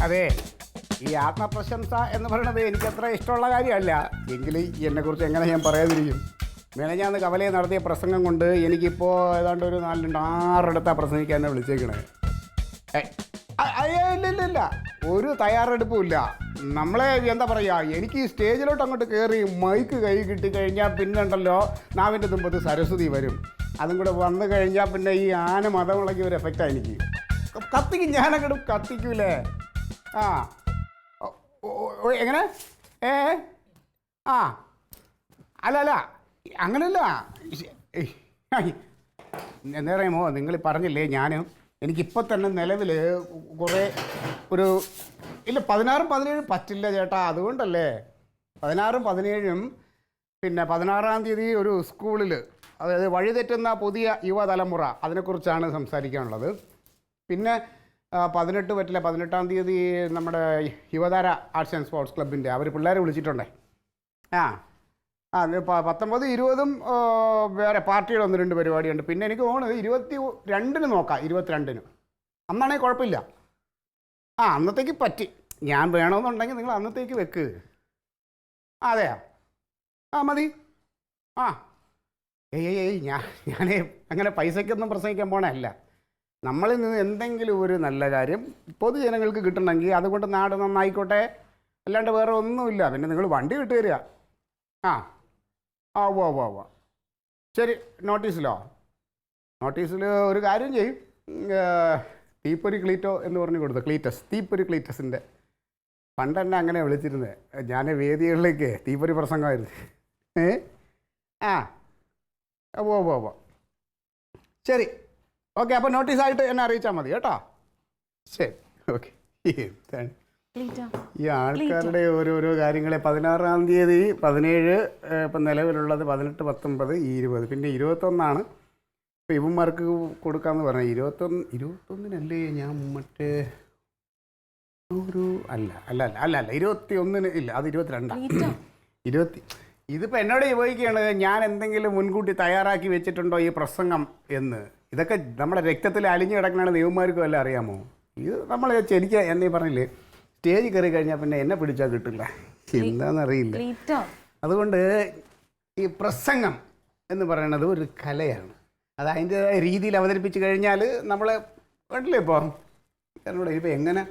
അതെ, ഈ ആത്മപ്രശംസ എന്ന് പറയുന്നത് എനിക്ക് അത്ര ഇഷ്ടമുള്ള കാര്യമല്ല. എങ്കിലും എന്നെക്കുറിച്ച് എങ്ങനെ ഞാൻ പറയാതിരിക്കും? മെനഞ്ഞാന്ന് കവലയിൽ നടത്തിയ പ്രസംഗം കൊണ്ട് എനിക്കിപ്പോൾ ഏതാണ്ട് ഒരു 4-6 പ്രസംഗിക്കാൻ വിളിച്ചേക്കണേ. ഇല്ല, ഒരു തയ്യാറെടുപ്പും ഇല്ല. നമ്മളെ എന്താ പറയുക, എനിക്ക് ഈ സ്റ്റേജിലോട്ട് അങ്ങോട്ട് കയറി മൈക്ക് കൈ കിട്ടിക്കഴിഞ്ഞാൽ പിന്നെ ഉണ്ടല്ലോ നാവിൻ്റെ തുമ്പത്ത് സരസ്വതി വരും. അതും കൂടെ വന്നു കഴിഞ്ഞാൽ പിന്നെ ഈ ആന മതമുള്ളക്ക് ഒരു എഫക്റ്റാണ് എനിക്ക്. കത്തിക്കും, ഞാനങ്ങോട്ട് കത്തിക്കൂലേ. ആ എങ്ങനെ അല്ല അങ്ങനല്ല. എന്താ പറയുമോ, നിങ്ങൾ പറഞ്ഞില്ലേ, എനിക്കിപ്പോൾ തന്നെ നിലവിൽ കുറേ ഇല്ല 16-17 പറ്റില്ല ചേട്ടാ. അതുകൊണ്ടല്ലേ 16-17 പിന്നെ 16-ാം തീയതി ഒരു സ്കൂളിൽ, അതായത് വഴിതെറ്റുന്ന പുതിയ യുവതലമുറ, അതിനെക്കുറിച്ചാണ് സംസാരിക്കാനുള്ളത്. പിന്നെ 18 പറ്റില്ല, 18-ാം തീയതി നമ്മുടെ യുവതാര ആർട്സ് ആൻഡ് സ്പോർട്സ് ക്ലബിൻ്റെ അവർ പിള്ളേരെ വിളിച്ചിട്ടുണ്ടേ. 19-20 വേറെ പാർട്ടിയുടെ 1-2 പരിപാടിയുണ്ട്. പിന്നെ എനിക്ക് തോന്നുന്നത് 22-ന് നോക്കാം, 22-ന്. അന്നാണെങ്കിൽ കുഴപ്പമില്ല. അന്നത്തേക്ക് പറ്റി. ഞാൻ വേണമെന്നുണ്ടെങ്കിൽ നിങ്ങൾ അന്നത്തേക്ക് വെക്ക്. അതെയാ? മതി. ഞാൻ അങ്ങനെ പൈസയ്ക്കൊന്നും പ്രസംഗിക്കാൻ പോണല്ല. നമ്മളിൽ നിന്ന് എന്തെങ്കിലും ഒരു നല്ല കാര്യം പൊതുജനങ്ങൾക്ക് കിട്ടണമെങ്കിൽ അതുകൊണ്ട് നാട് നന്നായിക്കോട്ടെ, അല്ലാണ്ട് വേറെ ഒന്നുമില്ല. പിന്നെ നിങ്ങൾ വണ്ടി വിട്ടുതരിക. ഉവ്വ ശരി. നോട്ടീസിൽ ഒരു കാര്യം ചെയ്യും, തീപ്പൊരി ക്ലീറ്റോ എന്ന് പറഞ്ഞു കൊടുത്തു. തീപ്പൊരി ക്ലീറ്റസിൻ്റെ പണ്ട് എന്നെ അങ്ങനെ വിളിച്ചിരുന്നത്. ഞാൻ വേദികളിലേക്ക് തീപ്പൊരി പ്രസംഗമായിരുന്നു. ഉവ്വ ശരി, ഓക്കെ. അപ്പോൾ നോട്ടീസായിട്ട് എന്നെ അറിയിച്ചാൽ മതി കേട്ടോ. ശരി, ഓക്കെ. ഈ ആൾക്കാരുടെ ഓരോരോ കാര്യങ്ങളെ 16-ാം തീയതി 17 ഇപ്പം നിലവിലുള്ളത് 18, 19, 20, പിന്നെ 21 ഇപ്പം ഇവന്മാർക്ക് കൊടുക്കാമെന്ന് പറഞ്ഞാൽ 21-നല്ലേ ഞാൻ മറ്റേ അല്ല 21-ന് ഇല്ല, അത് 22. ഇതിപ്പോൾ എന്നോട് ചോദിക്കുകയാണ്, ഞാൻ എന്തെങ്കിലും മുൻകൂട്ടി തയ്യാറാക്കി വെച്ചിട്ടുണ്ടോ ഈ പ്രസംഗം എന്ന്. ഇതൊക്കെ നമ്മുടെ രക്തത്തിൽ അലിഞ്ഞു കിടക്കണതാണ്. ദൈവന്മാർക്കും എല്ലാം അറിയാമോ? ഇത് നമ്മൾ എനിക്ക് എന്നീ പറഞ്ഞില്ലേ, സ്റ്റേജിൽ കയറി കഴിഞ്ഞാൽ പിന്നെ എന്നെ പിടിച്ചാൽ കിട്ടില്ല, എന്താണെന്നറിയില്ല. അതുകൊണ്ട് ഈ പ്രസംഗം എന്ന് പറയുന്നത് ഒരു കലയാണ്. അത് അതിൻ്റെതായ രീതിയിൽ അവതരിപ്പിച്ച് കഴിഞ്ഞാൽ നമ്മൾ കണ്ടില്ലേ ഇപ്പോൾ. കാരണം ഇപ്പോൾ എങ്ങനെ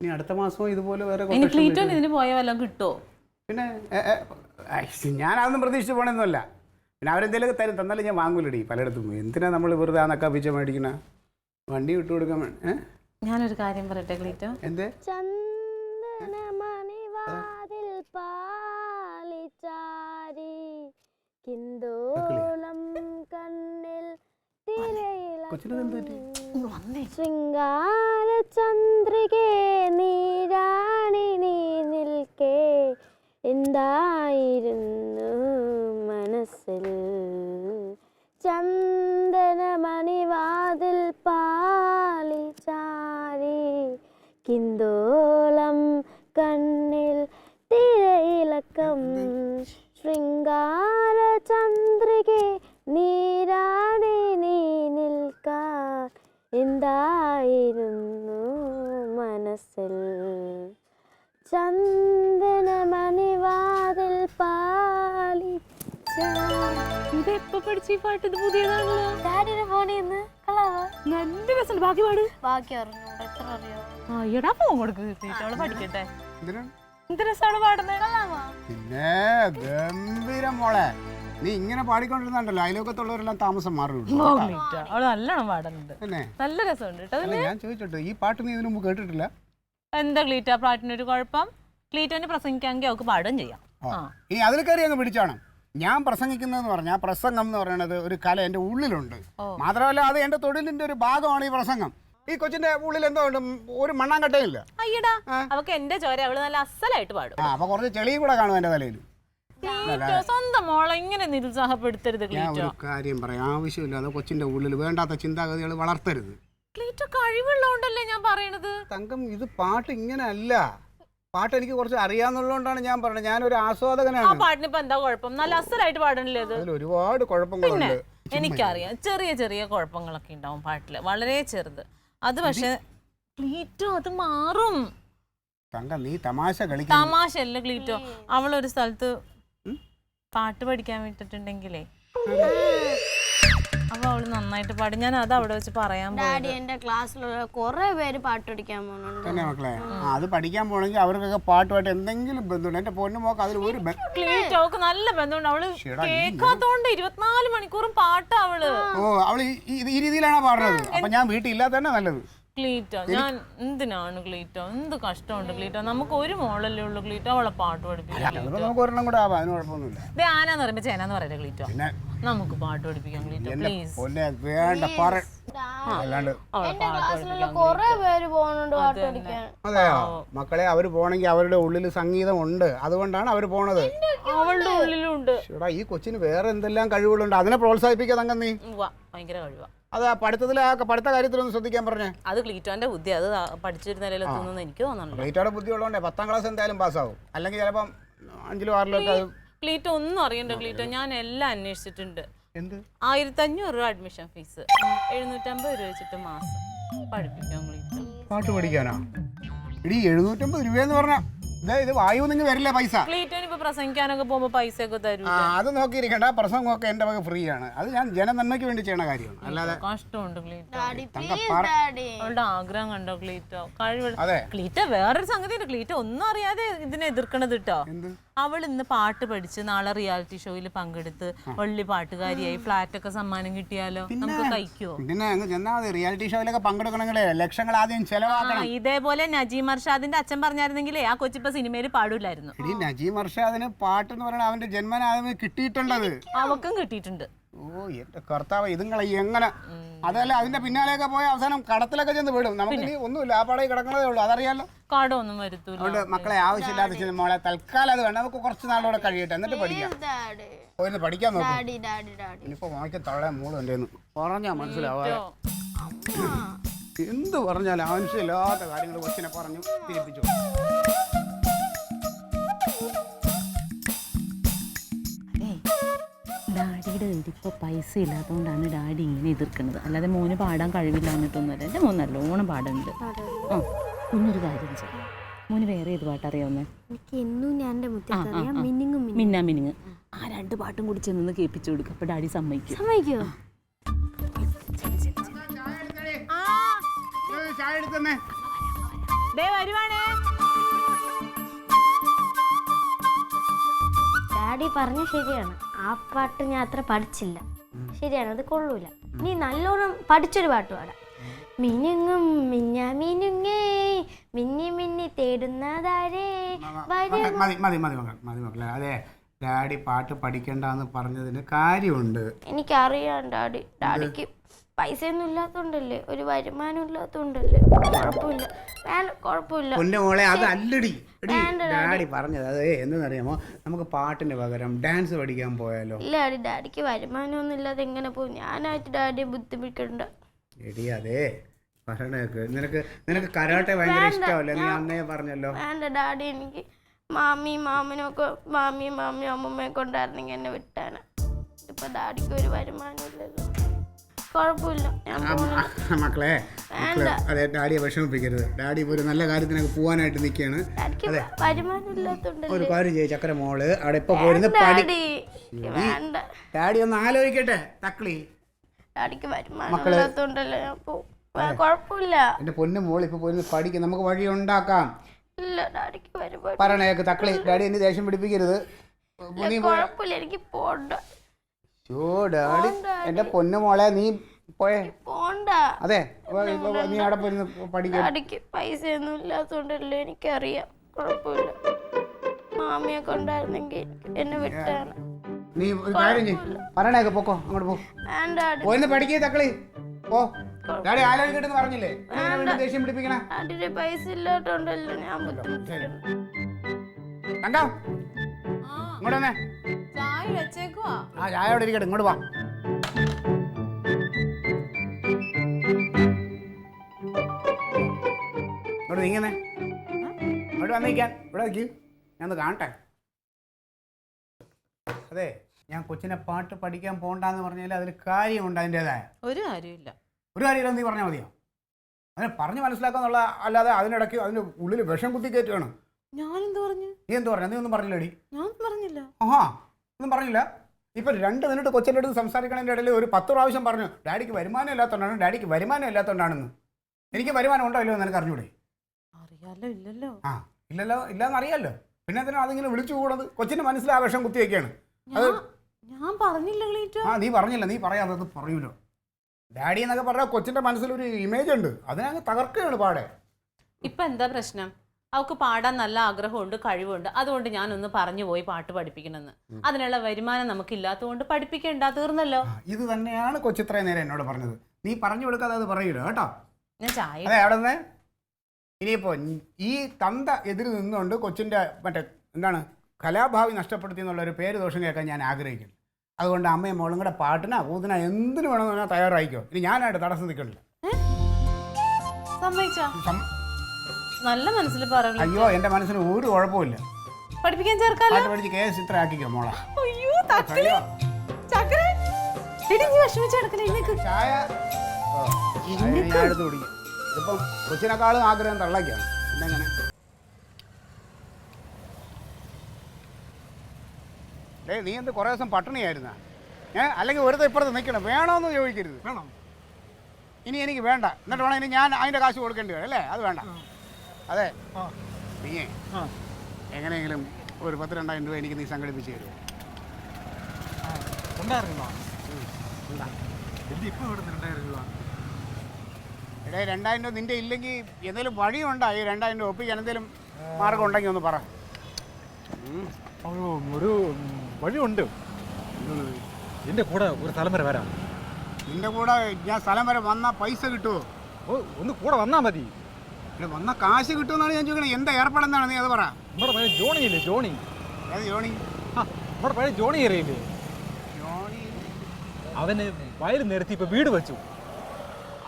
ഇനി അടുത്ത മാസവും ഇതുപോലെ വേറെ കിട്ടുമോ? പിന്നെ ഞാനതൊന്നും പ്രതീക്ഷിച്ച് പോകണമെന്നല്ല. പിന്നെ അവരെന്തെങ്കിലുമൊക്കെ തന്നാലും ഞാൻ വാങ്ങൂലടി പലയിടത്തും. എന്തിനാ നമ്മൾ വെറുതെ നക്കാപ്പിച്ച മേടിക്കണ? വണ്ടി വിട്ടു കൊടുക്കാൻ വേണ്ടി. ഞാനൊരു കാര്യം പറയട്ടെ ക്ലീറ്റോ. എന്തേ? ശൃംഗാര ചന്ദ്രികേ നീരാണി നീ നിൽക്കേ എന്തായിരുന്നു മനസ്സിൽ ചന്ദനമണിവാതിൽ പാളിച്ചാരി കിന്തോളം കണ്ണിൽ തിരയിളക്കം ശൃംഗാര ചന്ദ്രികേ നീരാണി നീ നിൽക്കാൻ എന്തായിരുന്നു മനസ്സിൽ ചന്ദനമണിവാതിൽ പാളി. ഇതെപ്പോ പഠിച്ച പാട്ട്? ഇത് പുതിയതാണല്ലോ. ഡാഡിയുടെ ഫോണിന്ന് നല്ല രസമുണ്ട്. ബാക്കി പാട്. ബാക്കി അറിഞ്ഞൂടെ, എത്ര അറിയോ? എടാ ഫോൺ കൊടുക്ക്, പഠിക്കട്ടെ. എന്ത് രസമാണ് പാടുന്നത്. പിന്നെ ഗംഭീരം മോളെ. നീ ഇങ്ങനെ പാടിക്കൊണ്ടിരുന്നുണ്ടല്ലോ അയലോക്കത്തുള്ളവരെല്ലാം താമസം മാറും. അവള് നല്ലോണം പാടുന്നുണ്ട്, നല്ല രസമുണ്ട് കേട്ടോ. ഞാൻ ചോദിച്ചോട്ടെ, ഈ പാട്ട് നീ ഇതിനു മുമ്പ് കേട്ടിട്ടില്ല? എന്താ ക്ലീറ്റ പാട്ടിനൊരു കുഴപ്പം? ക്ലീറ്റോനെ പ്രസംഗിക്കാമെങ്കിൽ അവൾക്ക് പാടുകയും ചെയ്യാം. ഇനി അതിൽ കയറി അങ്ങ് പിടിച്ചാണ്. ഞാൻ പ്രസംഗിക്കുന്നതെന്ന് പറഞ്ഞാൽ പ്രസംഗം എന്ന് പറയുന്നത് ഒരു കല എൻ്റെ ഉള്ളിലുണ്ട്. മാത്രമല്ല അത് എൻ്റെ തൊഴിലിൻ്റെ ഒരു ഭാഗമാണ് ഈ പ്രസംഗം. ഈ കൊച്ചിന്റെ ഉള്ളിൽ എന്തോ ഉണ്ട്, ഒരു മണ്ണാങ്കട്ടയില്ല. അയ്യടാ, അവക്ക് എന്റെ ചോര, അവള് നല്ല അസലായിട്ട് പാടും. അപ്പൊ കുറച്ച് ചെളിയും കൂടെ കാണും എന്റെ തലയിൽ. സ്വന്തം മോളെ ഇങ്ങനെ നിരുത്സാഹപ്പെടുത്തരുത്. ഞാൻ ഒരു കാര്യം പറയാം, ആവശ്യമില്ലാതെ കൊച്ചിന്റെ ഉള്ളിൽ വേണ്ടാത്ത ചിന്താഗതികൾ വളർത്തരുത്. കഴിവുള്ളതുകൊണ്ടല്ലേ ഞാൻ പറയണത്. തങ്കം, ഇത് പാട്ട് ഇങ്ങനെ അല്ല. പാട്ട് എനിക്ക് കുറച്ച് അറിയാന്നുള്ളതുകൊണ്ടാണ് ഞാൻ പറഞ്ഞത്. ഞാനൊരു ആസ്വാദകനാണ്. പാട്ടിനിപ്പോ എന്താ കുഴപ്പം? നല്ല അസലായിട്ട് പാടണില്ലേ? അതിൽ ഒരുപാട് കുഴപ്പങ്ങളുണ്ട്. എനിക്കറിയാം, ചെറിയ ചെറിയ കുഴപ്പങ്ങളൊക്കെ ഉണ്ടാവും പാട്ടില്, വളരെ ചെറുത്. അത് പക്ഷെ ക്ലീറ്റോ അത് മാറും. തങ്ക നീ തമാശ കളിക്കാൻ തമാശ അല്ല ക്ലീറ്റോ, അവളൊരു സ്ഥലത്ത് പാട്ട് പഠിക്കാൻ വിട്ടിട്ടുണ്ടെങ്കിലേ അപ്പൊ അവള് നന്നായിട്ട് പാടി. ഞാൻ അത് അവിടെ വെച്ച് പറയാൻ ഡാഡി എന്റെ ക്ലാസ്സിലുള്ള കുറെ പേര് പാട്ട് പഠിക്കാൻ പോകുന്നുണ്ട്. തന്നെ മക്കളെ. അത് പഠിക്കാൻ പോകണമെങ്കിൽ അവർക്കൊക്കെ പാട്ടുമായിട്ട് എന്തെങ്കിലും ബന്ധമുണ്ട്. എന്റെ പൊന്നു മോക്ക് അതിൽ ഒരു ക്ലീറ്റോ അവൾക്ക് നല്ല ബന്ധമുണ്ട്. അവള് കേൾക്കാത്തോണ്ട് 24 മണിക്കൂറും പാട്ടാ അവള്. ഓ അവള് ഈ രീതിയിലാണോ പാടുന്നത്? അപ്പൊ ഞാൻ വീട്ടിൽ ഇല്ലാതെ തന്നെ നല്ലത്. ക്ലീറ്റോ ഞാൻ എന്തിനാണ് ക്ലീറ്റോ, എന്ത് കഷ്ടമുണ്ട് ക്ലീറ്റോ, നമുക്ക് ഒരു മോളല്ലേ ഉള്ളു ക്ലീറ്റോ, അവളെ പാട്ട് പഠിപ്പിക്കാം. നമുക്ക് ഒരെണ്ണം കൂടെ ആവാം, അതിന് കുഴപ്പമൊന്നുമില്ല. ആനാന്ന് പറയുമ്പോ ചേനാന്ന് പറയല്ലേ ക്ലീറ്റോ, നമുക്ക് പാട്ട് പഠിപ്പിക്കാം ക്ലീറ്റോ പ്ലീസ്. വേണ്ട അല്ലാണ്ട് എന്റെ ക്ലാസ്സിലുള്ള കുറെ പേര് പോകുന്നുണ്ട് പാട്ട് പഠിക്കാൻ. അതെയോ മക്കളെ? അവര് പോണെങ്കിൽ അവരുടെ ഉള്ളിൽ സംഗീതം ഉണ്ട്, അതുകൊണ്ടാണ് അവര് പോണത്. അവളുടെ ഉള്ളിലുണ്ട്. ചേട്ടാ ഈ കൊച്ചിന് വേറെ എന്തെല്ലാം കഴിവുകളുണ്ട്, അതിനെ പ്രോത്സാഹിപ്പിക്കുക തങ്കം നീ. ഭയങ്കര കഴിവാ. അത് പഠിത്ത കാര്യത്തിലൊന്ന് ശ്രദ്ധിക്കാൻ പറഞ്ഞേ. അത് ക്ലീറ്റോന്റെ ബുദ്ധി, അത് പഠിച്ചിരുന്ന നിലയിലെത്തുന്നു എനിക്ക് തോന്നുന്നുണ്ട്. ക്ലീറ്റോയുടെ ബുദ്ധി ഉള്ളതുകൊണ്ടേ 10ാം ക്ലാസ് എന്തായാലും പാസ്സാവും, അല്ലെങ്കിൽ ചിലപ്പം 5ലോ 6ലോ ഒക്കെ. ക്ലീറ്റോ ഒന്നും അറിയണ്ട ക്ലീറ്റോ, ഞാൻ എല്ലാം അന്വേഷിച്ചിട്ടുണ്ട്. എന്ത് 1500 രൂപ അഡ്മിഷൻ ഫീസ്, 750 രൂപ വെച്ചിട്ട് മാസം പഠിപ്പിക്കാം ക്ലീറ്റോ. പാട്ട് പഠിക്കാനാ? ഇടി 750 രൂപയെന്ന് പറഞ്ഞാ ഇത് വായു നിങ്ങൾ വരില്ല പൈസ. ക്ലീറ്റോന് ഇപ്പൊ പ്രസംഗിക്കാനൊക്കെ പോകുമ്പോ പൈസ ഒക്കെ തരും. അത് നോക്കിയിരിക്കണ്ട, പ്രസംഗമൊക്കെ എന്റെ വക ഫ്രീ ആണ്. അത് ഞാൻ ജനനന്മയ്ക്ക് വേണ്ടി ചെയ്യണ കാര്യമാണ്, അല്ലാതെ കഷ്ടമുണ്ട് ക്ലീറ്റോ. ഡാഡി അവളുടെ ആഗ്രഹം കണ്ടോ ക്ലീറ്റോ, കഴിവ്. അതെ ക്ലീറ്റോ വേറൊരു സംഗതി ഉണ്ട്, ക്ലീറ്റോ ഒന്നും അറിയാതെ ഇതിനെ എതിർക്കണത് കേട്ടോ. അവൾ ഇന്ന് പാട്ട് പഠിച്ച് നാളെ റിയാലിറ്റി ഷോയിൽ പങ്കെടുത്ത് വള്ളി പാട്ടുകാരിയായി ഫ്ലാറ്റ് ഒക്കെ സമ്മാനം കിട്ടിയാലോ നമുക്ക് കഴിക്കുവോ? പിന്നെ അങ്ങ് ചെന്നാ മതി. റിയാലിറ്റി ഷോയിലൊക്കെ പങ്കെടുക്കണമെങ്കിലേ ലക്ഷങ്ങൾ ആദ്യം ചെലവാക്കണം. ഇതേപോലെ നജീം അർഷാദിന്റെ അച്ഛൻ പറഞ്ഞായിരുന്നെങ്കിലേ ആ കൊച്ചിപ്പ സിനിമയിൽ പാടില്ലായിരുന്നു. നജീം അർഷാദിന് പാട്ട് എന്ന് പറയുന്നത് അവന്റെ ജന്മനാഥന് കിട്ടിയിട്ടുള്ളത്, അവക്കും കിട്ടിയിട്ടുണ്ട്. ഓ എന്റെ കർത്താവ്, ഇതുങ്ങളെ എങ്ങനെ? അതല്ല അതിന്റെ പിന്നാലെയൊക്കെ പോയ അവസാനം കടത്തിലൊക്കെ ചെന്ന് വിടും. നമുക്ക് ഒന്നുമില്ല, ആ പടയിൽ കിടക്കണതേ ഉള്ളൂ, അതറിയാലോ. കടമൊന്നും വരുത്തൂല. അതുകൊണ്ട് മക്കളെ ആവശ്യമില്ലാത്ത സിനിമകളെ തൽക്കാലം അത് വേണ്ട, നമുക്ക് കുറച്ച് നാളോടെ കഴിയട്ടെ, എന്നിട്ട് പഠിക്കാം. പോയിരുന്ന് പഠിക്കാൻ നോക്കും. ഇനിയിപ്പോ വാങ്ങിക്കാൻ തള്ളേ മൂളും എൻ്റെ പറഞ്ഞാ മനസ്സിലാവാതെ. എന്ത് പറഞ്ഞാലും ആവശ്യമില്ലാത്ത കാര്യങ്ങൾ കൊച്ചിനെ പറഞ്ഞു തിരിപ്പിച്ചു. ഡാഡിയുടെ ഇപ്പോൾ പൈസ ഇല്ലാത്തതുകൊണ്ടാണ് ഡാഡി ഇങ്ങനെ എതിർക്കുന്നത്, അല്ലാതെ മോന് പാടാൻ കഴിവില്ല എന്നിട്ടൊന്നുമല്ല. എൻ്റെ മോൻ നല്ലോണം പാടുന്നുണ്ട്. ആ കുഞ്ഞൊരു കാര്യം ചെയ്യും, മോന് വേറെ ഏത് പാട്ടറിയാവുന്നേ? മിന്നാ മിനിങ്. ആ 2 പാട്ടും കൂടി ചെന്ന് കേൾപ്പിച്ചു കൊടുക്കും, അപ്പൊ ഡാഡി സമ്മതിക്കും. ഡാഡി പറഞ്ഞ ശരിയാണ്, ആ പാട്ട് ഞാൻ അത്ര പഠിച്ചില്ല. ശരിയാണ്, അത് കൊള്ളൂല. നീ നല്ലോണം പഠിച്ചൊരു പാട്ട് പാടാം. മിനുങ്ങും മിന്നാ മിനുങ്ങേ മിന്നി മിന്നി തേടുന്നതാരേ. മക്കളെ, അതെ ഡാഡി പാട്ട് പഠിക്കണ്ടെന്ന് പറഞ്ഞതിന് കാര്യമുണ്ട്. എനിക്കറിയാം ഡാഡി, ഡാഡിക്ക് പൈസ ഒന്നും ഇല്ലാത്തോണ്ടല്ലേ, ഒരു വരുമാനം ഇല്ലാത്തോണ്ടല്ലേ. കുഴപ്പമില്ല, കുഴപ്പമില്ല. മോളെ അതല്ലടി ഡാഡി പറഞ്ഞത്. അത് എന്തെന്നറിയാമോ, നമുക്ക് പാട്ടിന് പകരം ഡാൻസ് പഠിക്കാൻ പോയാലോ? ഇല്ല ഡാഡി, ഡാഡിക്ക് വരുമാനമൊന്നും ഇല്ലാതെ എങ്ങനെ പോകും? ഞാനായിട്ട് ഡാഡിയെ ബുദ്ധിമുട്ടുണ്ട്. എടി അതെ പറയണേക്ക്, നിനക്ക് കരാട്ടെ ഭയങ്കര ഇഷ്ടമല്ലേ? നീ അന്നേ പറഞ്ഞല്ലോ. വേണ്ട ഡാഡി, എനിക്ക് മാമിയും അമ്മമ്മയെ കൊണ്ടായിരുന്നെങ്കിൽ എന്നെ വിട്ടാണ്. ഇപ്പൊ ഡാഡിക്ക് ഒരു വരുമാനം ഇല്ലല്ലോ. കുഴപ്പമില്ല, മക്കളെ അതെ ഡാഡിയെ വിഷമിപ്പിക്കരുത്. ഡാഡി ഒരു നല്ല കാര്യത്തിനൊക്കെ പോവാനായിട്ട് നിൽക്കുകയാണ്. ഒരു കാര്യം ചെയ്യ ചക്കര മോള് അവിടെ ഇപ്പൊ പോയിരുന്ന് ഡാഡി ഒന്ന് ആലോചിക്കട്ടെ. തക്കളി എന്റെ പൊന്നു മോൾ ഇപ്പൊ പോയിരുന്ന് പഠിക്കും, നമുക്ക് വഴി ഉണ്ടാക്കാം. പറയണേക്ക് തക്കളി, ഡാഡി എന്നെ ദേഷ്യം പിടിപ്പിക്കരുത്. ഡാഡി എന്റെ പൊന്നു മോളെ നീ പോയേ. അതെ നീ അവിടെ പോയിരുന്ന് പഠിക്കും. പൈസ ഒന്നും ഇല്ലാത്തോണ്ടല്ലേ, എനിക്കറിയാം. കുഴപ്പമില്ല, മാമിയെ കൊണ്ടായിരുന്നെങ്കിൽ എന്നെ വിട്ടാണ്. നീ ഒരു കാര്യം ചെയ്യ്, പറയണേക്ക് പൊക്കോ, അങ്ങോട്ട് പോയിരുന്ന് പഠിക്കേ തക്കളി പോ. ഡാഡി ആലോചിക്കട്ടെന്ന് പറഞ്ഞില്ലേ, ദേഷ്യം പിടിപ്പിക്കണ. പൈസ ഇല്ലാത്തോണ്ടല്ലോ ഞാൻ ഇങ്ങോട്ട് വന്നേ. ആ ചായ അവിടെ ഇരിക്കട്ടെ, ഇങ്ങോട്ട് വാ. ഇങ്ങോട്ട് നീങ്ങുന്നേ, ഇങ്ങോട്ട് വന്നിരിക്കാൻ. ഇവിടെ വയ്ക്കൂ, ഞാനൊന്ന് കാണട്ടെ. അതെ ഞാൻ കൊച്ചിനെ പാട്ട് പഠിക്കാൻ പോകണ്ടെന്ന് പറഞ്ഞാൽ അതിൽ കാര്യമുണ്ട്, അതിൻ്റെതായ ഒരു കാര്യമില്ല. ഒരു കാര്യമില്ല നീ പറഞ്ഞാൽ മതിയോ? അതിനെ പറഞ്ഞ് മനസ്സിലാക്കാന്നുള്ള അല്ലാതെ അതിനിടയ്ക്ക് അതിൻ്റെ ഉള്ളിൽ വിഷം കുത്തി കയറ്റുകയാണ്. ഞാനെന്ത് പറഞ്ഞു? നീ എന്ത് പറഞ്ഞു? നീ ഒന്നും പറഞ്ഞില്ലടി. ഞാൻ പറഞ്ഞില്ല. ആഹാ, ഒന്നും പറഞ്ഞില്ല. ഇപ്പം 2 മിനിറ്റ് കൊച്ചിൻ്റെ അടുത്ത് സംസാരിക്കണതിൻ്റെ ഇടയിൽ ഒരു 10 പ്രാവശ്യം പറഞ്ഞു ഡാഡിക്ക് വരുമാനം ഇല്ലാത്തതുകൊണ്ടാണ്, ഡാഡിക്ക് വരുമാനം ഇല്ലാത്തതുകൊണ്ടാണെന്ന്. എനിക്ക് വരുമാനം ഉണ്ടോ ഇല്ലയോ എന്ന് എനിക്ക് അറിഞ്ഞൂടെ? അറിയാലോ. ഇല്ലല്ലോ. ആ, ഇല്ലല്ലോ, ഇല്ലയെന്ന് അറിയാമല്ലോ. പിന്നെ എന്തിനാ അതിങ്ങനെ വിളിച്ചു കൂടത്? കൊച്ചിൻ്റെ മനസ്സിൽ ആ വിഷം കുത്തി വയ്ക്കുകയാണ്. അത് ഞാൻ പറഞ്ഞില്ല ക്ലീറ്റോ. ആ, നീ പറഞ്ഞില്ല, നീ പറയാതെ പറയൂലോ. ഡാഡി എന്നൊക്കെ പറഞ്ഞാൽ കൊച്ചിൻ്റെ മനസ്സിലൊരു ഇമേജ് ഉണ്ട്, അതിനങ്ങ് തകർക്കുകയാണ് പാടെ. ഇപ്പം എന്താ പ്രശ്നം? അവൾക്ക് പാടാൻ നല്ല ആഗ്രഹമുണ്ട്, കഴിവുണ്ട്. അതുകൊണ്ട് ഞാനൊന്ന് പറഞ്ഞു പോയി പാട്ട് പഠിപ്പിക്കണമെന്ന്. അതിനുള്ള വരുമാനം നമുക്കില്ലാത്തതുകൊണ്ട് പഠിപ്പിക്കേണ്ട, തീർന്നല്ലോ. ഇത് തന്നെയാണ് കൊച്ചിത്രയും നേരം എന്നോട് പറഞ്ഞത്. നീ പറഞ്ഞു കൊടുക്കാതെ അത് പറയൂലോ കേട്ടോ. ഞാൻ ചായ അതെ, അവിടെ നിന്ന് ഇനിയിപ്പോൾ ഈ തന്ത എതിര് നിന്നുകൊണ്ട് കൊച്ചിൻ്റെ മറ്റേ എന്താണ് കലാഭാവി നഷ്ടപ്പെടുത്തി എന്നുള്ളൊരു പേര് ദോഷം കേൾക്കാൻ ഞാൻ ആഗ്രഹിക്കുന്നു. അതുകൊണ്ട് അമ്മയും മോളും കൂടെ പാട്ടിനാ കൂതിനാ എന്തിനു വേണമെന്ന് പറഞ്ഞാൽ തയ്യാറായിക്കോ. ഇനി ഞാനായിട്ട് തടസ്സം നിൽക്കണില്ല. സമ്മതിച്ചോ? നല്ല മനസ്സിൽ പറഞ്ഞു. അയ്യോ, എൻ്റെ മനസ്സിന് ഒരു കുഴപ്പമില്ല. പഠിപ്പിക്കാൻ ചേർക്കാലോ. പാട്ട് പഠിച്ച് കേസ് ചിത്ര ആക്കിക്കോ മോളെ. അയ്യോ, തക്കിലി. ചക്കര. എടി, നീ വിഷമിച്ചെടുക്കണേ. ഇന്നേക്ക് ചായ ഞാൻ എടുത്ത് കുടിക്കും. ഇതിപ്പം കൊച്ചിനെക്കാളും ആഗ്രഹം തള്ളയ്ക്കാണ്. പിന്നെ എങ്ങനെ? നീ എന്ത് കുറേ ദിവസം പട്ടിണിയായിരുന്ന? അല്ലെങ്കിൽ വെറുതെ ഇപ്പുറത്ത് നിൽക്കണം. വേണമെന്ന് ചോദിക്കരുത്. വേണം. ഇനി എനിക്ക് വേണ്ട. എന്നിട്ട് വേണം ഇനി ഞാൻ അതിൻ്റെ കാശ് കൊടുക്കേണ്ടി വരും അല്ലേ? അത് വേണ്ട. അതെ, നീയേ എങ്ങനെയെങ്കിലും ഒരു 10-2000 രൂപ എനിക്ക് നീ സംഘടിപ്പിച്ച് തരുമോ? എടേ, 2000 രൂപ നിൻ്റെ ഇല്ലെങ്കിൽ എന്തെങ്കിലും വഴിയുണ്ടോ? ഈ 2000 രൂപ ഒപ്പിക്കാൻ എന്തെങ്കിലും മാർഗം ഉണ്ടെങ്കിൽ ഒന്ന് പറ. ഒരു വഴിയുണ്ട്. എൻ്റെ കൂടെ ഒരു സ്ഥലം വരെ വരാം. നിൻ്റെ കൂടെ ഞാൻ സ്ഥലം വരെ വന്നാൽ പൈസ കിട്ടുമോ? ഒന്ന് കൂടെ വന്നാൽ മതി. ഇവിടെ വന്നാൽ കാശ് കിട്ടുമെന്നാണ് ഞാൻ ചോദിക്കണത്. എന്താ ഏർപ്പാടെന്നാണ് നീ അത് പറ. നമ്മുടെ പഴയ ജോണി ഇല്ലേ? ജോണി. ഏത് ജോണി? നമ്മുടെ പഴയ ജോണി അറിയില്ലേ? ജോണി അവന് വയൽ നിരത്തി ഇപ്പൊ വീട് വെച്ചു.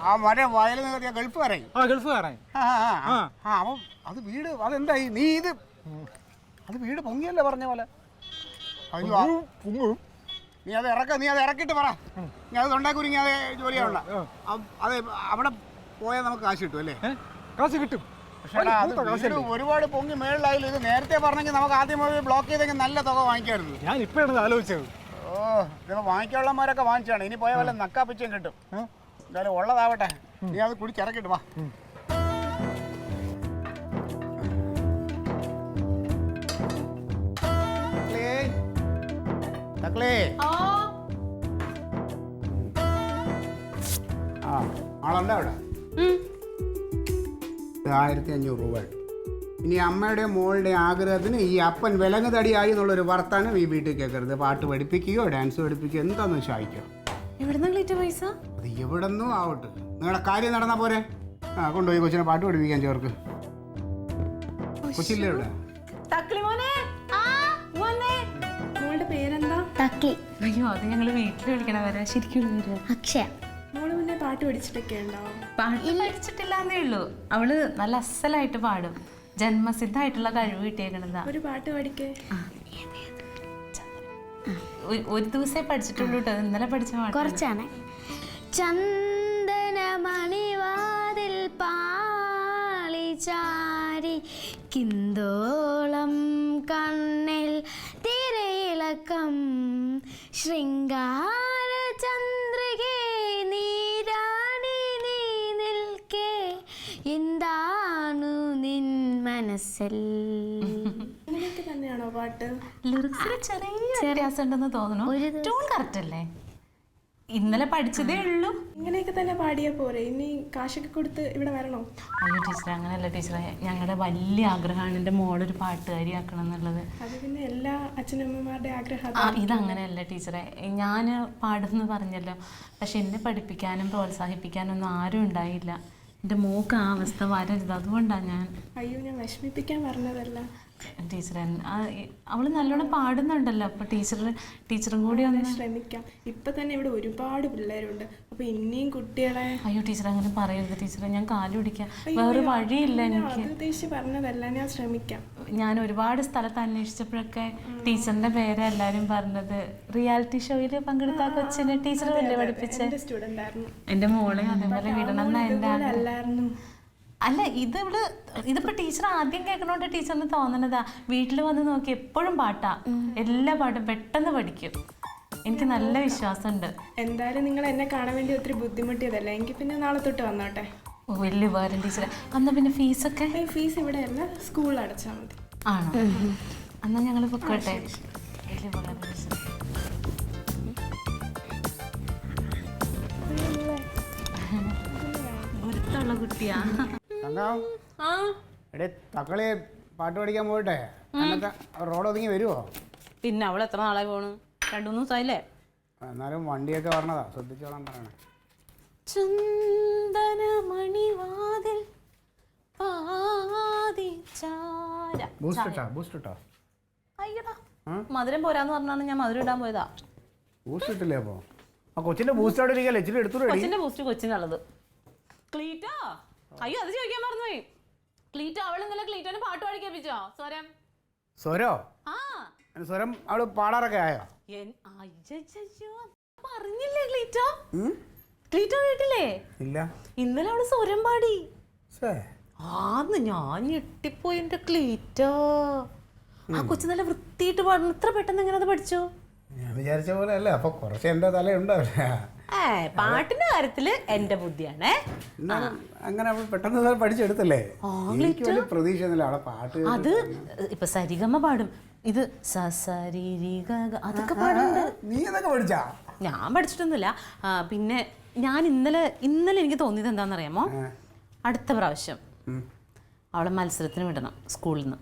ആ വരെ വയൽ നിരത്തിയ ഗൾഫുകാരായി. ആ, ഗൾഫുകാരൻ. അവൻ അത് വീട് അതെന്തായി? നീ ഇത് അത് വീട് പൊങ്ങിയല്ലേ പറഞ്ഞ പോലെ? അയ്യോ, നീ അത് ഇറക്കിയിട്ട് പറ. നീ അത് തൊണ്ടാക്കുരുങ്ങി അത് ജോലിയാവണ്ട. അത് അവിടെ പോയാൽ നമുക്ക് കാശ് കിട്ടും അല്ലേ? കാശ് കിട്ടും. പക്ഷേ ഒരുപാട് പൊങ്ങി മേളിലായാലും ഇത് നേരത്തെ പറഞ്ഞെങ്കിൽ നമുക്ക് ആദ്യം ബ്ലോക്ക് ചെയ്തെങ്കിൽ നല്ല തുക വാങ്ങിക്കായിരുന്നു. ഞാൻ ഇപ്പോഴാണ് ആലോചിച്ചത്. ഓ, ഇതിപ്പോൾ വാങ്ങിക്കാനുള്ളമാരൊക്കെ വാങ്ങിച്ചാണ്. ഇനി പോയ വല്ല നക്കാപ്പിച്ചും കിട്ടും. എന്തായാലും ഉള്ളതാവട്ടെ. നീ അത് കുടിച്ചിറക്കിട്ട് വാ. ആ, ആളുണ്ടോ അവിടെ? 1500 രൂപ. ഇനി അമ്മയുടെ മോളുടെ ആഗ്രഹത്തിന് ഈ അപ്പൻ വിലങ്ങ് തടിയായി എന്നുള്ളൊരു വർത്താനം ഈ വീട്ടിൽ കേൾക്കരുത്. പാട്ട് പഠിപ്പിക്കുകയോ ഡാൻസ് പഠിപ്പിക്കുകയോ എന്താന്ന് വെച്ചാൽ പൈസ അത് എവിടെന്നോ ആവട്ടെ. നിങ്ങളുടെ കാര്യം നടന്നാൽ പോരെ. ആ, കൊണ്ടുപോയി കൊച്ചിനെ പാട്ട് പഠിപ്പിക്കാൻ ചേർക്ക്. കൊച്ചില്ലേ ഇവിടെ? പേരെന്താ? തക്ലി. അയ്യോ, അത് ഞങ്ങള് വീട്ടിൽ വിളിക്കണവരാ. ശരിക്കും അക്ഷയ. മോള് മുന്നേ പാട്ട് പഠിച്ചിട്ടൊക്കെ ഉണ്ടോ? പാട്ട് പഠിച്ചിട്ടില്ലാന്നേ ഉള്ളൂ. അവള് നല്ല അസലായിട്ട് പാടും. ജന്മസിദ്ധമായിട്ടുള്ള കഴിവ് കിട്ടിയേക്കണതാ. ഒരു പാട്ട് പാടിക്കേ. ഒരു ദിവസമേ പഠിച്ചിട്ടുള്ളൂ കേട്ടോ. ഇന്നലെ പഠിച്ച പാട്ട് കുറച്ചാണ്. ചന്ദനമണിവാതിൽ പാളിചാരി കിന്തോളം കണ്ണിൽ തിരയിളക്കം ശൃംഗാര ചന്ദ്രികേ നീരാണി നീ നിൽക്കേ എന്താണു നിൻ മനസ്സിൽ. ഇങ്ങനെയൊക്കെ തന്നെയാണോ പാട്ട്? ലിറിക്സിൽ ചെറിയ വ്യത്യാസം ഉണ്ടെന്ന് തോന്നുന്നു. ടൂൺ കറക്റ്റ് അല്ലേ? ഇന്നലെ പഠിച്ചതേ ഉള്ളൂ. ഇങ്ങനെയൊക്കെ തന്നെ പാടിയാ പോരെ? ഇനി കാശൊക്കെ കൊടുത്ത് ഇവിടെ വരണോ? അയ്യോ ടീച്ചറെ, അങ്ങനെയല്ല ടീച്ചറെ. ഞങ്ങളുടെ വലിയ ആഗ്രഹമാണ് എൻ്റെ മോളൊരു പാട്ടുകാരി ആക്കണം എന്നുള്ളത്. അത് പിന്നെ എല്ലാ അച്ഛനമ്മമാരുടെ ആഗ്രഹം. ഇതങ്ങനെയല്ല ടീച്ചറെ. ഞാൻ പാടുമെന്ന് പറഞ്ഞല്ലോ, പക്ഷെ എന്നെ പഠിപ്പിക്കാനും പ്രോത്സാഹിപ്പിക്കാനും ഒന്നും ആരും ഉണ്ടായില്ല. എൻ്റെ മോക്ക് ആ അവസ്ഥ വരരുത്, അതുകൊണ്ടാണ് ഞാൻ. അയ്യോ, ഞാൻ വിഷമിപ്പിക്കാൻ പറഞ്ഞതല്ല. ടീച്ചറെ അവള് നല്ലോണം പാടുന്നുണ്ടല്ലോ, അപ്പൊ ടീച്ചറും കൂടി ഒന്ന് ശ്രമിക്കാം. ഇപ്പൊ തന്നെ ഇവിടെ ഒരുപാട് പിള്ളേരുണ്ട്, അപ്പൊ ഇനിയും കുട്ടികളെ. അയ്യോ ടീച്ചർ അങ്ങനെ പറയരുത് ടീച്ചറെ, ഞാൻ കാല് പിടിക്കാം, വേറെ വഴിയില്ല എനിക്ക്. അത് ഉദ്ദേശിച്ച് പറഞ്ഞതല്ല, ഞാൻ ശ്രമിക്കാം. ഞാൻ ഒരുപാട് സ്ഥലത്ത് അന്വേഷിച്ചപ്പോഴൊക്കെ ടീച്ചറിന്റെ പേര് എല്ലാരും പറഞ്ഞത്. റിയാലിറ്റി ഷോയിൽ പങ്കെടുത്ത കൊച്ചിനെ ടീച്ചർ അല്ലേ പഠിപ്പിച്ചേ? സ്റ്റുഡന്റ് ആയിരുന്നു. എന്റെ മോളെ അതേപോലെ വിടണം എന്നാ എന്റെ അല്ലായിരുന്നു. അല്ല ഇതിപ്പോ ടീച്ചർ ആദ്യം കേൾക്കണോണ്ട് ടീച്ചറിന് തോന്നണതാ. വീട്ടിൽ വന്ന് നോക്കി എപ്പോഴും പാട്ടാ, എല്ലാ പാട്ടും പെട്ടെന്ന് പഠിക്കും. എനിക്ക് നല്ല വിശ്വാസമുണ്ട്. എന്തായാലും നിങ്ങൾ എന്നെ കാണാൻ വേണ്ടി ഒത്തിരി ബുദ്ധിമുട്ടിയതല്ല, എങ്കിൽ പിന്നെ നാളെ തൊട്ട് വന്നോട്ടെ. ഓ വലിയ ഉപകാരം ടീച്ചറെ. അന്ന് പിന്നെ ഫീസൊക്കെ? ഫീസ് ഇവിടെ അല്ല, സ്കൂളിൽ അടച്ചാൽ മതി. ആണോ? എന്നാ ഞങ്ങൾ പൊക്കോട്ടെ. വലിയ ഉപകാരം ടീച്ചർ. ഗുരുത്തുള്ള കുട്ടിയാ. എടേ തക്കളി പാട്ട് പഠിക്കാൻ പോയിട്ടെ അന്നത്തെ റോഡ് ഒതുങ്ങി വരുമോ? പിന്നെ അവൾ എത്ര നാളെ പോണു? 2-3 ദിവസമായില്ലേ? എന്നാലും വണ്ടിയൊക്കെ പറഞ്ഞതാ, ശ്രദ്ധിച്ചോളാൻ പറയണേ. ചന്ദനമണിവാതിൽ ബൂസ്റ്റ് ഇട്ടോ? അയ്യടാ, മധുരം പോരാന്ന് പറഞ്ഞാണ് ഞാൻ മധുരം ഇടാൻ പോയതാ. ബൂസ്റ്റ് ഇട്ടില്ലേ? അപ്പൊ ആ കൊച്ചിന്റെ ബൂസ്റ്റ് അവിടെ ഇരിക്കല്ലേ, ഇച്ചിരി എടുത്തു. കൊച്ചിന്റെ ബൂസ്റ്റ് കൊച്ചിനുള്ളത്. ക്ലീറ്റോ, അയ്യോ അത് ചോദിക്കാൻ മറന്നുപോയി. ക്ലീറ്റോ, അവൾ ഇന്നലെ ക്ലീറ്റോനെ പാട്ട് പാടി കേൾപ്പിച്ചോ? സ്വരോ? ആ സ്വരം അവള് പാടാറൊക്കെ ആയോ? പറഞ്ഞില്ലേ ക്ലീറ്റോ? ക്ലീറ്റോ കേട്ടില്ലേ? ഇല്ല. ഇന്നലെ അവള് സ്വരം പാടി. ആന്ന് ഞാൻ ഞെട്ടിപ്പോയി എന്റെ ക്ലീറ്റോ. ആ കൊച്ചു നല്ല വൃത്തിയിട്ട് പാടുന്നു. ഇത്ര പെട്ടെന്ന് എങ്ങനെ അത് പഠിച്ചു? ഞാൻ വിചാരിച്ച പോലെ അല്ല, അപ്പൊ കുറച്ച് എന്റെ തലയുണ്ടാവില്ല. പാട്ടിന്റെ കാര്യത്തില് എന്റെ ബുദ്ധിയാണേ. അങ്ങനെ അവൾ പെട്ടെന്ന് പഠിച്ചെടുത്തല്ലേ? എനിക്ക് വലിയ പ്രതീക്ഷ ഒന്നുമില്ല അവളെ പാട്ട്. അത് ഇപ്പൊ സരിഗമ പാടും, ഇത് അതൊക്കെ പാടുന്നുണ്ട്. നീ അതൊക്കെ പഠിച്ചാ? ഞാൻ പഠിച്ചിട്ടൊന്നുമില്ല. പിന്നെ ഞാൻ ഇന്നലെ എനിക്ക് തോന്നിയത് എന്താണെന്നറിയാമോ? അടുത്ത പ്രാവശ്യം അവളെ മത്സരത്തിന് വിടണം സ്കൂളിൽ നിന്ന്.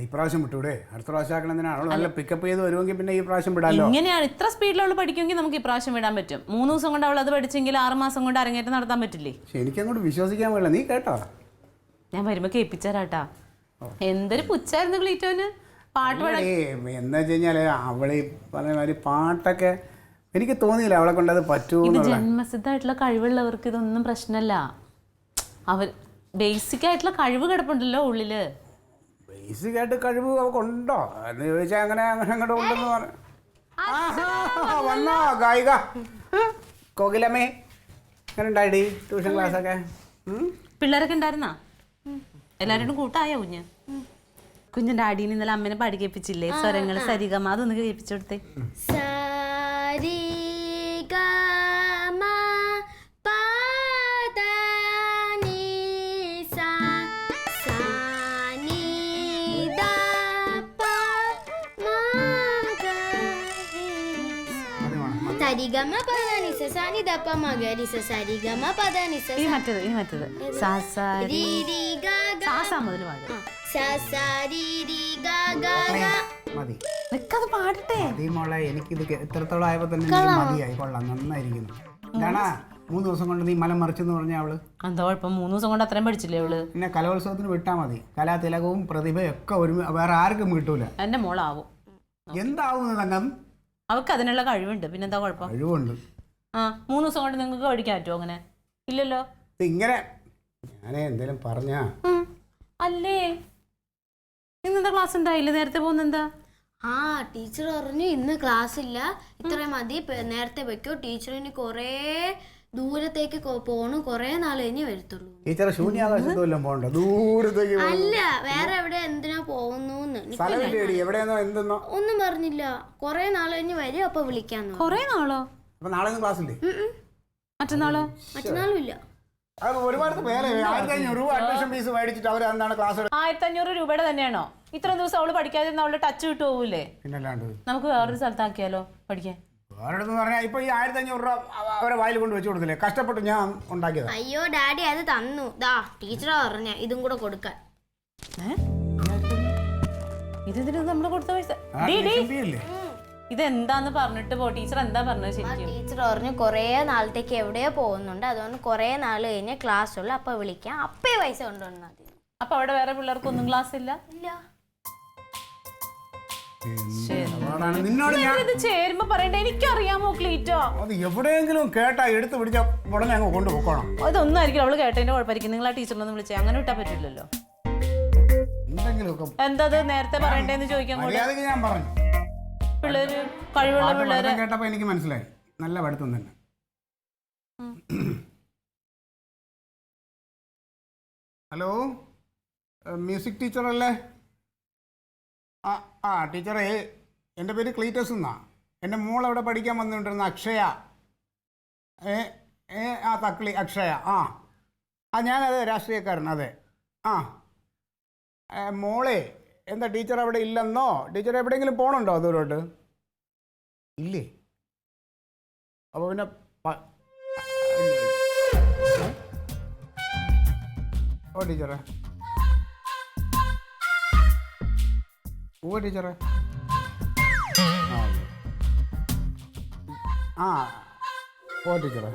ഈ പ്രാവശ്യം വിട്ടൂടെ? അടുത്ത പ്രാവശ്യം ആക്കണെന്തിനാണ്? അവൾ നല്ല പിക്കപ്പ് ചെയ്ത് വരുമെങ്കിൽ പിന്നെ ഈ പ്രാവശ്യം വിടാലോ. ഇങ്ങനെയാണ് ഇത്ര സ്പീഡിൽ അവൾ പഠിക്കുമെങ്കിൽ നമുക്ക് ഈ പ്രാവശ്യം വിടാൻ പറ്റും. 3 ദിവസം കൊണ്ട് അവൾ അത് പഠിച്ചെങ്കിൽ 6 മാസം കൊണ്ട് അരങ്ങേറ്റം നടത്താൻ പറ്റില്ലേ? എനിക്കങ്ങോട്ട് വിശ്വസിക്കാൻ പാടില്ല. നീ കേട്ടോ? ഞാൻ വരുമ്പോ കേൾപ്പിച്ചാരാട്ടാ. എന്തൊരു പുച്ചായിരുന്നു ക്ലീറ്റോന് പാട്ട് പാടാൻ. എന്താ വെച്ച് കഴിഞ്ഞാല് അവള് പറഞ്ഞ മാതിരി പാട്ടൊക്കെ എനിക്ക് തോന്നിയില്ല അവളെ കൊണ്ട് അത് പറ്റൂ. ഇത് ജന്മസിദ്ധമായിട്ടുള്ള കഴിവുള്ളവർക്ക് ഇതൊന്നും പ്രശ്നമല്ല. അവർ ബേസിക് ആയിട്ടുള്ള കഴിവ് കിടപ്പുണ്ടല്ലോ ഉള്ളില്. ബേസിക് ആയിട്ട് കഴിവ് അവക്കുണ്ടോ എന്ന് ചോദിച്ചാൽ അങ്ങനെ അങ്ങോട്ട് ഉണ്ടെന്ന് പറഞ്ഞു. വന്നോ ഗായിക കോകിലമ്മേ? അങ്ങനെ ഉണ്ടായി ട്യൂഷൻ ക്ലാസ് ഒക്കെ? പിള്ളേരൊക്കെ ഉണ്ടായിരുന്നാ? എല്ലാവരോടും കൂട്ടായോ കുഞ്ഞിന്റെ അടിയിൽ ഇന്നലെ അമ്മനെ പാടി കേൾപ്പിച്ചില്ലേ സ്വരങ്ങൾ സരിഗമ? അതൊന്ന് കേൾപ്പിച്ചു കൊടുത്തേ. സരിഗമ പദനിസ സാനി ദപ്പ മഗരിസ സരിഗമ പദനിസ. ഈ മറ്റേത് സാസാരി സാസാ മുതൽ പാടും. മതി, നിക്കത് പാടട്ടെ. മോളെ എനിക്കിത് എത്രത്തോളം ആയപ്പോ തന്നെ എനിക്ക് മതിയായി. കൊള്ളാം, നന്നായിരിക്കുന്നു. ഇതാണാ 3 ദിവസം കൊണ്ട് നീ മലം മറിച്ചെന്ന് പറഞ്ഞ അവള്? എന്താ കുഴപ്പം? 3 ദിവസം കൊണ്ട് അത്രയും പഠിച്ചില്ലേ അവള്? പിന്നെ കലോത്സവത്തിന് വിട്ടാ മതി. കലാതിലകവും പ്രതിഭയും ഒക്കെ വേറെ ആർക്കും കിട്ടൂല. എന്റെ മോളാവും. എന്താവുന്നത് തങ്കം? അവൾക്ക് അതിനുള്ള കഴിവുണ്ട്. പിന്നെന്താ കുഴപ്പം? കഴിവുണ്ട്. 3 ദിവസം കൊണ്ട് നിങ്ങൾക്ക് പഠിക്കാൻ പറ്റുമോ? അങ്ങനെ ഇല്ലല്ലോ. ഇങ്ങനെ ഞാനേ എന്തേലും പറഞ്ഞ അല്ലേ? ഇന്നെന്താ ക്ലാസ് ഉണ്ടായില്ല? നേരത്തെ പോകുന്നെന്താ? ടീച്ചർ പറഞ്ഞു ഇന്ന് ക്ലാസ് ഇല്ല, ഇത്രയും മതി, നേരത്തെ വെക്കോ. ടീച്ചറിന് കൊറേ ദൂരത്തേക്ക് പോണു, കൊറേ നാൾ കഴിഞ്ഞ് വരത്തുള്ളൂ. ടീച്ചർ ശൂന്യാകാശത്തും എല്ലാം പോകണ്ടോ? ദൂരത്തേക്ക് അല്ല, വേറെ എവിടെ എന്തിനാ പോകുന്നു ഒന്നും പറഞ്ഞില്ല. കൊറേ നാൾ കഴിഞ്ഞ് വരും, അപ്പൊ വിളിക്കാന്ന്. കൊറേ നാളോ? അപ്പൊ നാളെ ക്ലാസ് ഇല്ലേ? മറ്റന്നാളും ഇല്ല. ഒരുപാട് പേര് 1500 രൂപ അഡ്മിഷൻ ഫീസ് മേടിച്ചിട്ട് അവർ എന്താണ് ക്ലാസ്? 1500 രൂപയുടെ തന്നെയാണോ? ഇത്രയും ദിവസം അവള് പഠിക്കാതിരുന്ന അവളുടെ ടച്ച് വിട്ടു പോകൂലേ? പിന്നല്ലാണ്ട് നമുക്ക് വേറൊരു സ്ഥലത്താക്കിയാലോ പഠിക്കാൻ? വേറെടുത്ത് പറഞ്ഞാൽ ഇപ്പൊ ഈ 1500 രൂപ അവരെ വായിൽ കൊണ്ട് വെച്ച് കൊടുത്തില്ലേ? കഷ്ടപ്പെട്ട് ഞാൻ ഉണ്ടാക്കിയത്. അയ്യോ ഡാഡി, അത് തന്നു. ടീച്ചറാ പറഞ്ഞ ഇതും കൂടെ കൊടുക്കാൻ. ഇതിന് നമ്മള് കൊടുത്ത പൈസ ഇതെന്താന്ന് പറഞ്ഞിട്ട് പോ. ടീച്ചർ എന്താ പറഞ്ഞത് ശരിക്കും? ടീച്ചർ പറഞ്ഞു കൊറേ നാളത്തേക്ക് എവിടെയോ പോകുന്നുണ്ട്, അതുകൊണ്ട് കൊറേ നാൾ കഴിഞ്ഞ് ക്ലാസ് ഉള്ളു, അപ്പൊ വിളിക്കാം, അപ്പേ പൈസ കൊണ്ടുവന്നാൽ മതി. അപ്പൊ അവിടെ വേറെ പിള്ളേർക്കൊന്നും ക്ലാസ് ഇല്ല? അതാണ് നിന്നോട് ഞാൻ ഇത് ചേരുമ്പോ പറയണ്ടേ, എനിക്കറിയാമോ ക്ലീറ്റോ? അത് എവിടെയെങ്കിലും കേട്ടാ എടുത്ത് പിടിച്ച ഉടനെ അങ്ങ് കൊണ്ടുപോക്കണം. അതൊന്നും ആയിരിക്കും അവള് കേട്ടതിന്റെ കുഴപ്പമായിരിക്കും. നിങ്ങൾ ആ ടീച്ചറിനൊന്നും വിളിച്ചേ, അങ്ങനെ വിട്ടാൻ പറ്റില്ലല്ലോ. എന്തെങ്കിലുമൊക്കെ എന്താ നേരത്തെ പറയണ്ടേന്ന് ചോദിക്കാൻ കൂടെ. മര്യാദയ്ക്ക് ഞാൻ പറഞ്ഞു. പിള്ളേര് കഴിവുള്ള പാട്ട് പിള്ളേരെ പഠിത്തം കേട്ടപ്പോ എനിക്ക് മനസ്സിലായി നല്ല പഠിത്തം തന്നെ. ഹലോ, മ്യൂസിക് ടീച്ചറല്ലേ? ആ ടീച്ചറേ, എൻ്റെ പേര് ക്ലീറ്റസ് എന്നാ. എൻ്റെ മോൾ അവിടെ പഠിക്കാൻ വന്നുകൊണ്ടിരുന്ന അക്ഷയ. തക്കളി അക്ഷയ. ഞാനതെ രാഷ്ട്രീയക്കാരൻ. അതെ. മോളെ എന്താ ടീച്ചർ അവിടെ ഇല്ലെന്നോ? ടീച്ചർ എവിടെയെങ്കിലും പോകണുണ്ടോ ദൂരോട്ട്? ഇല്ലേ? അപ്പോൾ പിന്നെ ഓ ടീച്ചറെ. ഓ ടീച്ചറെ. ഓ ടീച്ചറെ.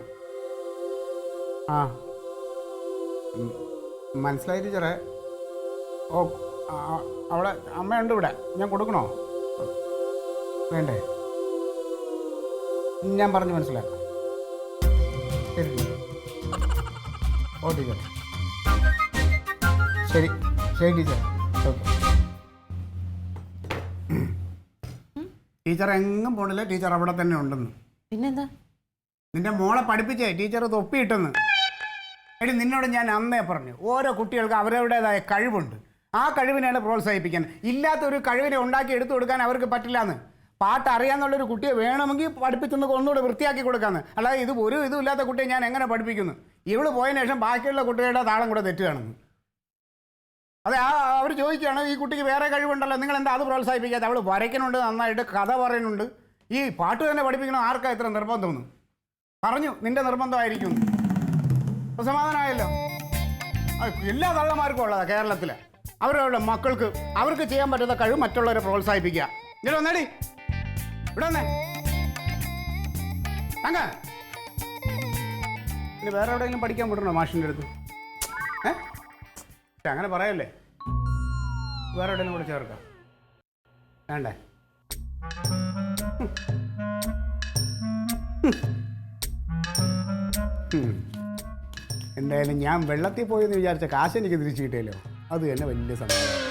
മനസ്സിലായി ടീച്ചറെ. ഓ അവിടെ അമ്മയുണ്ട് ഇവിടെ. ഞാൻ കൊടുക്കണോ? വേണ്ടേ? ഞാൻ പറഞ്ഞ് മനസ്സിലാക്കാം. ശരി ഓ ടീച്ചർ. ശരി ശരി ടീച്ചർ. ഓക്കെ. ടീച്ചർ എങ്ങും പോണില്ല. ടീച്ചർ അവിടെ തന്നെ ഉണ്ടെന്ന്. പിന്നെന്താ? നിന്റെ മോളെ പഠിപ്പിച്ചേ ടീച്ചർ തൊപ്പിയിട്ടെന്ന്. എടി നിന്നോട് ഞാൻ അന്നേ പറഞ്ഞു, ഓരോ കുട്ടികൾക്ക് അവരവരുടേതായ കഴിവുണ്ട്. ആ കഴിവിനെയാണ് പ്രോത്സാഹിപ്പിക്കാൻ. ഇല്ലാത്തൊരു കഴിവിനെ ഉണ്ടാക്കി എടുത്തു കൊടുക്കാൻ അവർക്ക് പറ്റില്ല എന്ന്. പാട്ട് അറിയാമെന്നുള്ളൊരു കുട്ടിയെ വേണമെങ്കിൽ പഠിപ്പിച്ചൊന്ന് ഒന്നുകൂടെ വൃത്തിയാക്കി കൊടുക്കാമെന്ന്. അല്ലാതെ ഇത് ഒരു ഇതുമില്ലാത്ത കുട്ടിയെ ഞാൻ എങ്ങനെ പഠിപ്പിക്കുന്നു? ഇവള് പോയതിനു ശേഷം ബാക്കിയുള്ള കുട്ടികളുടെ താളം കൂടെ തെറ്റുകയാണെന്ന്. അതെ, അവർ ചോദിക്കുകയാണ് ഈ കുട്ടിക്ക് വേറെ കഴിവുണ്ടല്ലോ, നിങ്ങൾ എന്താ അത് പ്രോത്സാഹിപ്പിക്കാതെ? അവൾ വരയ്ക്കുന്നുണ്ട്, നന്നായിട്ട് കഥ പറയുന്നുണ്ട്. ഈ പാട്ട് തന്നെ പഠിപ്പിക്കണം ആർക്കാ ഇത്ര നിർബന്ധമൊന്നും? പറഞ്ഞു നിന്റെ നിർബന്ധമായിരിക്കും. അപ്പോൾ സമാധാനമായല്ലോ. എല്ലാ തള്ളമാർക്കും ഉള്ളതാണ് കേരളത്തിൽ. അവരവരുടെ മക്കൾക്ക് അവർക്ക് ചെയ്യാൻ പറ്റുന്ന കഴിവ് മറ്റുള്ളവരെ പ്രോത്സാഹിപ്പിക്കുക. ഇങ്ങനെ വന്നേടി, ഇവിടെ വന്നേ. അങ്ങ ഇനി വേറെ എവിടെയെങ്കിലും പഠിക്കാൻ വിടണോ മാഷിൻ്റെ അടുത്ത്? അങ്ങനെ പറയല്ലേ. വേറെ എവിടെയെങ്കിലും കൂടെ ചേർക്കാം. വേണ്ടേ? എന്തായാലും ഞാൻ വെള്ളത്തിൽ പോയെന്ന് വിചാരിച്ച കാശ് എനിക്ക് തിരിച്ചു കിട്ടിയല്ലോ, അത് തന്നെ വലിയ സംഭവം.